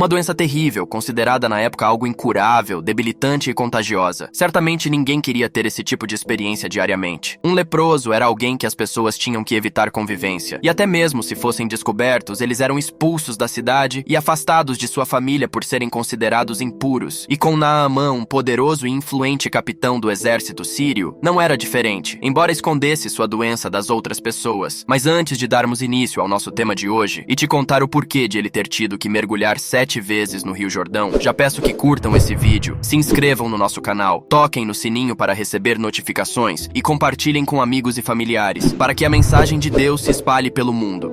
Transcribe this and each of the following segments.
Uma doença terrível, considerada na época algo incurável, debilitante e contagiosa. Certamente ninguém queria ter esse tipo de experiência diariamente. Um leproso era alguém que as pessoas tinham que evitar convivência. E até mesmo se fossem descobertos, eles eram expulsos da cidade e afastados de sua família por serem considerados impuros. E com Naamã, um poderoso e influente capitão do exército sírio, não era diferente, embora escondesse sua doença das outras pessoas. Mas antes de darmos início ao nosso tema de hoje e te contar o porquê de ele ter tido que mergulhar 7 vezes no Rio Jordão, já peço que curtam esse vídeo, se inscrevam no nosso canal, toquem no sininho para receber notificações e compartilhem com amigos e familiares, para que a mensagem de Deus se espalhe pelo mundo.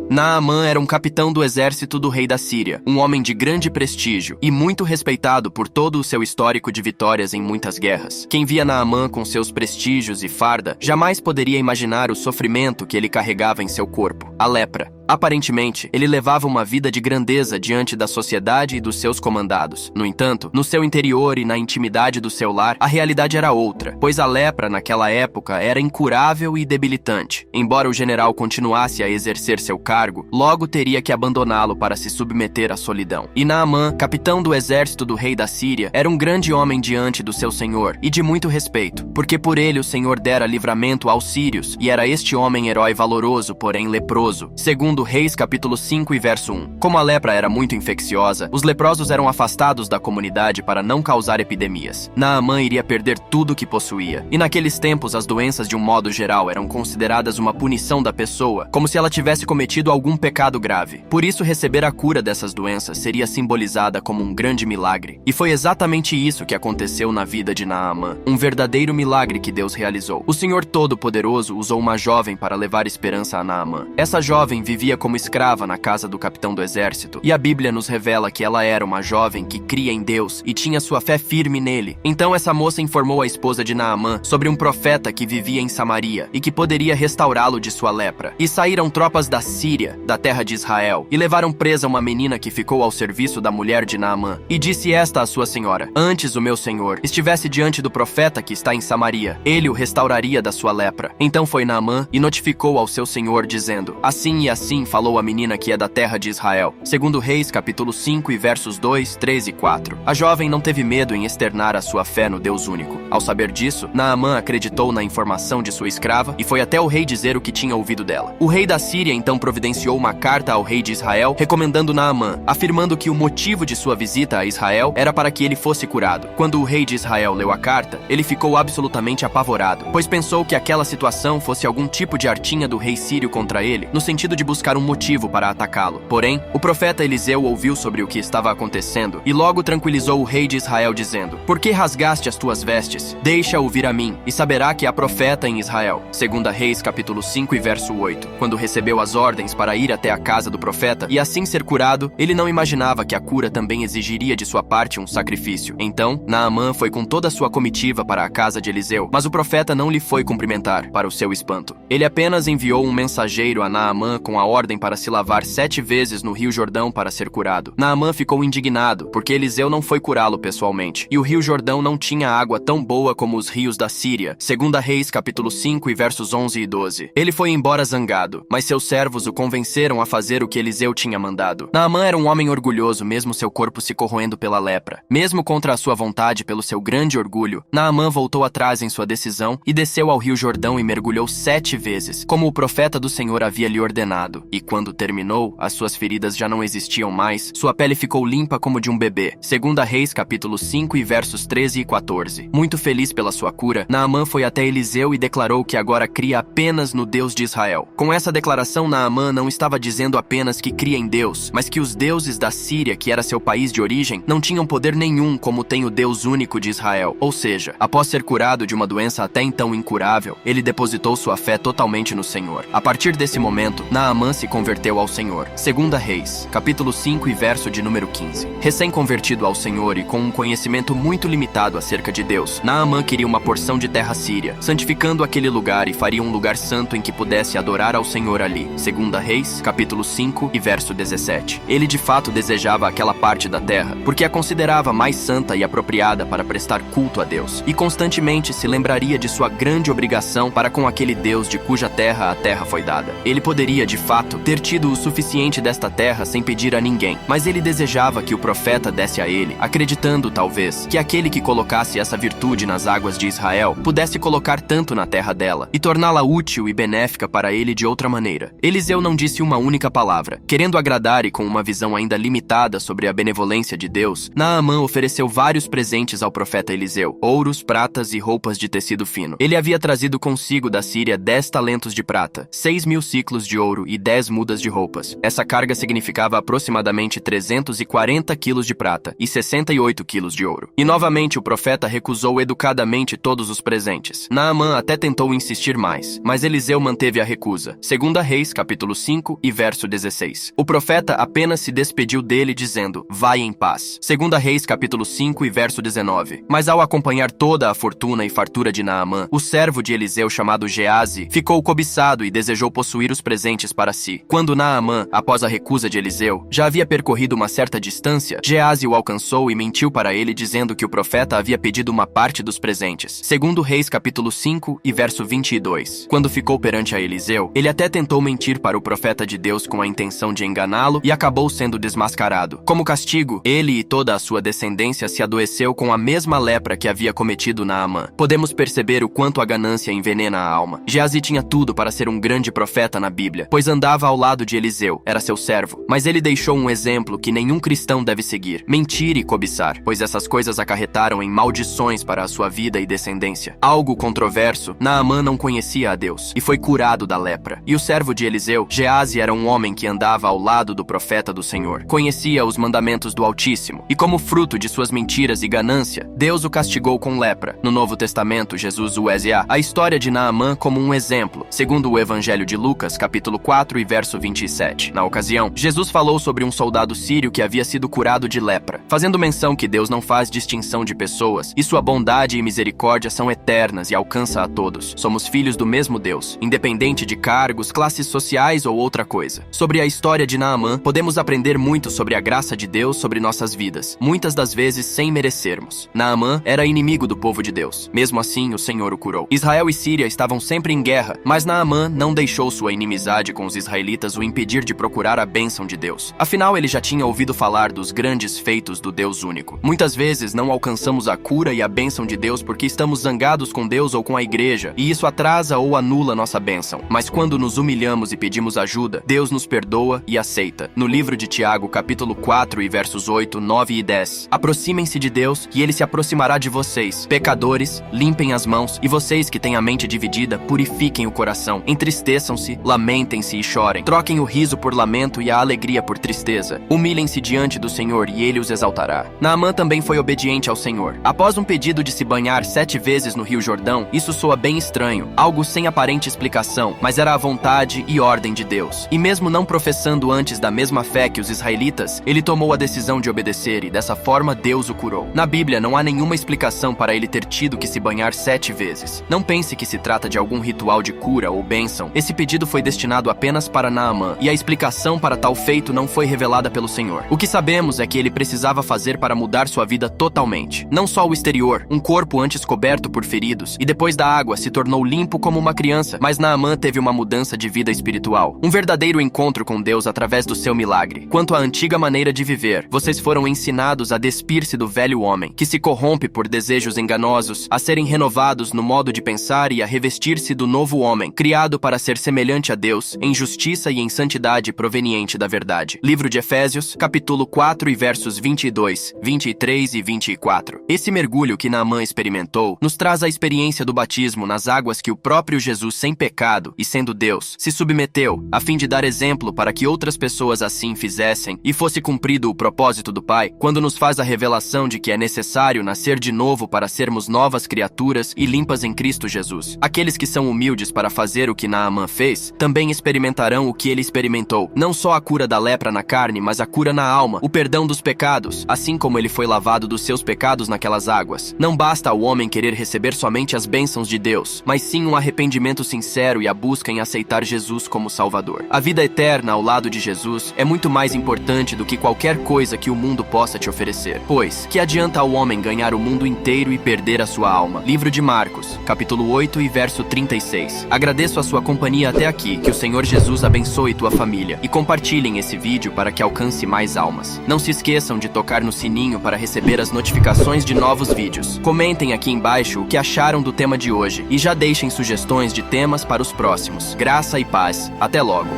Naamã era um capitão do exército do rei da Síria, um homem de grande prestígio e muito respeitado por todo o seu histórico de vitórias em muitas guerras. Quem via Naamã com seus prestígios e farda jamais poderia imaginar o sofrimento que ele carregava em seu corpo, a lepra. Aparentemente, ele levava uma vida de grandeza diante da sociedade e dos seus comandados. No entanto, no seu interior e na intimidade do seu lar, a realidade era outra, pois a lepra naquela época era incurável e debilitante. Embora o general continuasse a exercer seu cargo, logo teria que abandoná-lo para se submeter à solidão. E Naamã, capitão do exército do rei da Síria, era um grande homem diante do seu senhor e de muito respeito, porque por ele o senhor dera livramento aos sírios, e era este homem herói valoroso, porém leproso. Segundo Reis capítulo 5 e verso 1. Como a lepra era muito infecciosa, os leprosos eram afastados da comunidade para não causar epidemias. Naamã iria perder tudo o que possuía. E naqueles tempos, as doenças de um modo geral eram consideradas uma punição da pessoa, como se ela tivesse cometido algum pecado grave. Por isso, receber a cura dessas doenças seria simbolizada como um grande milagre. E foi exatamente isso que aconteceu na vida de Naamã. Um verdadeiro milagre que Deus realizou. O Senhor Todo-Poderoso usou uma jovem para levar esperança a Naamã. Essa jovem vivia como escrava na casa do capitão do exército, e a Bíblia nos revela que ela era uma jovem que cria em Deus e tinha sua fé firme nele. Então essa moça informou a esposa de Naamã sobre um profeta que vivia em Samaria e que poderia restaurá-lo de sua lepra. E saíram tropas da Síria, da terra de Israel, e levaram presa uma menina que ficou ao serviço da mulher de Naamã. E disse esta à sua senhora: antes o meu senhor estivesse diante do profeta que está em Samaria, ele o restauraria da sua lepra. Então foi Naamã e notificou ao seu senhor, dizendo: assim e assim falou a menina que é da terra de Israel. Segundo Reis, capítulo 5 e versos 2, 3 e 4. A jovem não teve medo em externar a sua fé no Deus único. Ao saber disso, Naamã acreditou na informação de sua escrava e foi até o rei dizer o que tinha ouvido dela. O rei da Síria então providenciou uma carta ao rei de Israel, recomendando Naamã, afirmando que o motivo de sua visita a Israel era para que ele fosse curado. Quando o rei de Israel leu a carta, ele ficou absolutamente apavorado, pois pensou que aquela situação fosse algum tipo de artimanha do rei sírio contra ele, no sentido de buscar um motivo para atacá-lo. Porém, o profeta Eliseu ouviu sobre o que estava acontecendo e logo tranquilizou o rei de Israel, dizendo: por que rasgaste as tuas vestes? Deixa-o vir a mim, e saberá que há profeta em Israel. Segunda Reis, capítulo 5 e verso 8. Quando recebeu as ordens para ir até a casa do profeta e assim ser curado, ele não imaginava que a cura também exigiria de sua parte um sacrifício. Então, Naamã foi com toda a sua comitiva para a casa de Eliseu, mas o profeta não lhe foi cumprimentar, para o seu espanto. Ele apenas enviou um mensageiro a Naamã com a ordem para se lavar 7 vezes no Rio Jordão para ser curado. Naamã ficou indignado, porque Eliseu não foi curá-lo pessoalmente, e o Rio Jordão não tinha água tão boa como os rios da Síria. Segunda Reis, capítulo 5 e versos 11 e 12. Ele foi embora zangado, mas seus servos o convenceram a fazer o que Eliseu tinha mandado. Naamã era um homem orgulhoso, mesmo seu corpo se corroendo pela lepra. Mesmo contra a sua vontade, pelo seu grande orgulho, Naamã voltou atrás em sua decisão e desceu ao Rio Jordão e mergulhou 7 vezes, como o profeta do Senhor havia lhe ordenado. E quando terminou, as suas feridas já não existiam mais, sua pele ficou limpa como de um bebê. Segunda Reis, capítulo 5 e versos 13 e 14. Muito feliz pela sua cura, Naamã foi até Eliseu e declarou que agora cria apenas no Deus de Israel. Com essa declaração, Naamã não estava dizendo apenas que cria em Deus, mas que os deuses da Síria, que era seu país de origem, não tinham poder nenhum como tem o Deus único de Israel. Ou seja, após ser curado de uma doença até então incurável, ele depositou sua fé totalmente no Senhor. A partir desse momento, Naamã se converteu ao Senhor. Segunda Reis, capítulo 5 e verso de número 15. Recém-convertido ao Senhor e com um conhecimento muito limitado acerca de Deus, Naamã queria uma porção de terra síria, santificando aquele lugar, e faria um lugar santo em que pudesse adorar ao Senhor ali. Segunda Reis, capítulo 5 e verso 17. Ele de fato desejava aquela parte da terra, porque a considerava mais santa e apropriada para prestar culto a Deus, e constantemente se lembraria de sua grande obrigação para com aquele Deus de cuja terra a terra foi dada. Ele poderia de fato fato, ter tido o suficiente desta terra sem pedir a ninguém. Mas ele desejava que o profeta desse a ele, acreditando, talvez, que aquele que colocasse essa virtude nas águas de Israel pudesse colocar tanto na terra dela e torná-la útil e benéfica para ele de outra maneira. Eliseu não disse uma única palavra. Querendo agradar e com uma visão ainda limitada sobre a benevolência de Deus, Naamã ofereceu vários presentes ao profeta Eliseu: ouros, pratas e roupas de tecido fino. Ele havia trazido consigo da Síria 10 talentos de prata, 6.000 ciclos de ouro e 10 mudas de roupas. Essa carga significava aproximadamente 340 quilos de prata e 68 quilos de ouro. E novamente o profeta recusou educadamente todos os presentes. Naamã até tentou insistir mais, mas Eliseu manteve a recusa. 2 Reis, capítulo 5 e verso 16. O profeta apenas se despediu dele dizendo: vai em paz. 2 Reis, capítulo 5 e verso 19. Mas ao acompanhar toda a fortuna e fartura de Naamã, o servo de Eliseu chamado Geazi ficou cobiçado e desejou possuir os presentes para si. Quando Naamã, após a recusa de Eliseu, já havia percorrido uma certa distância, Geazi o alcançou e mentiu para ele dizendo que o profeta havia pedido uma parte dos presentes. 2 Reis, capítulo 5 e verso 22. Quando ficou perante a Eliseu, ele até tentou mentir para o profeta de Deus com a intenção de enganá-lo e acabou sendo desmascarado. Como castigo, ele e toda a sua descendência se adoeceu com a mesma lepra que havia cometido Naamã. Podemos perceber o quanto a ganância envenena a alma. Geazi tinha tudo para ser um grande profeta na Bíblia, pois andava ao lado de Eliseu, era seu servo. Mas ele deixou um exemplo que nenhum cristão deve seguir: mentir e cobiçar, pois essas coisas acarretaram em maldições para a sua vida e descendência. Algo controverso, Naamã não conhecia a Deus e foi curado da lepra. E o servo de Eliseu, Geazi, era um homem que andava ao lado do profeta do Senhor. Conhecia os mandamentos do Altíssimo e, como fruto de suas mentiras e ganância, Deus o castigou com lepra. No Novo Testamento, Jesus usa a história de Naamã como um exemplo, segundo o Evangelho de Lucas, capítulo 4 e verso 27. Na ocasião, Jesus falou sobre um soldado sírio que havia sido curado de lepra, fazendo menção que Deus não faz distinção de pessoas e sua bondade e misericórdia são eternas e alcança a todos. Somos filhos do mesmo Deus, independente de cargos, classes sociais ou outra coisa. Sobre a história de Naamã, podemos aprender muito sobre a graça de Deus sobre nossas vidas, muitas das vezes sem merecermos. Naamã era inimigo do povo de Deus. Mesmo assim, o Senhor o curou. Israel e Síria estavam sempre em guerra, mas Naamã não deixou sua inimizade com os israelitas o impedir de procurar a bênção de Deus. Afinal, ele já tinha ouvido falar dos grandes feitos do Deus único. Muitas vezes não alcançamos a cura e a bênção de Deus porque estamos zangados com Deus ou com a igreja, e isso atrasa ou anula nossa bênção. Mas quando nos humilhamos e pedimos ajuda, Deus nos perdoa e aceita. No livro de Tiago, capítulo 4 e versos 8, 9 e 10. Aproximem-se de Deus e ele se aproximará de vocês. Pecadores, limpem as mãos, e vocês que têm a mente dividida, purifiquem o coração. Entristeçam-se, lamentem-se e chorem. Troquem o riso por lamento e a alegria por tristeza. Humilhem-se diante do Senhor e ele os exaltará. Naamã também foi obediente ao Senhor. Após um pedido de se banhar 7 vezes no Rio Jordão, isso soa bem estranho, algo sem aparente explicação, mas era a vontade e ordem de Deus. E mesmo não professando antes da mesma fé que os israelitas, ele tomou a decisão de obedecer e dessa forma Deus o curou. Na Bíblia não há nenhuma explicação para ele ter tido que se banhar 7 vezes. Não pense que se trata de algum ritual de cura ou bênção. Esse pedido foi destinado apenas para Naamã, e a explicação para tal feito não foi revelada pelo Senhor. O que sabemos é que ele precisava fazer para mudar sua vida totalmente. Não só o exterior, um corpo antes coberto por feridos, e depois da água se tornou limpo como uma criança, mas Naamã teve uma mudança de vida espiritual. Um verdadeiro encontro com Deus através do seu milagre. Quanto à antiga maneira de viver, vocês foram ensinados a despir-se do velho homem, que se corrompe por desejos enganosos, a serem renovados no modo de pensar e a revestir-se do novo homem, criado para ser semelhante a Deus, em justiça e em santidade proveniente da verdade. Livro de Efésios, capítulo 4 e versos 22, 23 e 24. Esse mergulho que Naamã experimentou nos traz a experiência do batismo nas águas que o próprio Jesus, sem pecado e sendo Deus, se submeteu, a fim de dar exemplo para que outras pessoas assim fizessem e fosse cumprido o propósito do Pai, quando nos faz a revelação de que é necessário nascer de novo para sermos novas criaturas e limpas em Cristo Jesus. Aqueles que são humildes para fazer o que Naamã fez, também experimentarão o que ele experimentou, não só a cura da lepra na carne, mas a cura na alma, o perdão dos pecados, assim como ele foi lavado dos seus pecados naquelas águas. Não basta ao homem querer receber somente as bênçãos de Deus, mas sim um arrependimento sincero e a busca em aceitar Jesus como Salvador. A vida eterna ao lado de Jesus é muito mais importante do que qualquer coisa que o mundo possa te oferecer. Pois, que adianta ao homem ganhar o mundo inteiro e perder a sua alma? Livro de Marcos, capítulo 8 e verso 36. Agradeço a sua companhia até aqui, que o Senhor Jesus Jesus abençoe tua família e compartilhem esse vídeo para que alcance mais almas. Não se esqueçam de tocar no sininho para receber as notificações de novos vídeos. Comentem aqui embaixo o que acharam do tema de hoje e já deixem sugestões de temas para os próximos. Graça e paz. Até logo!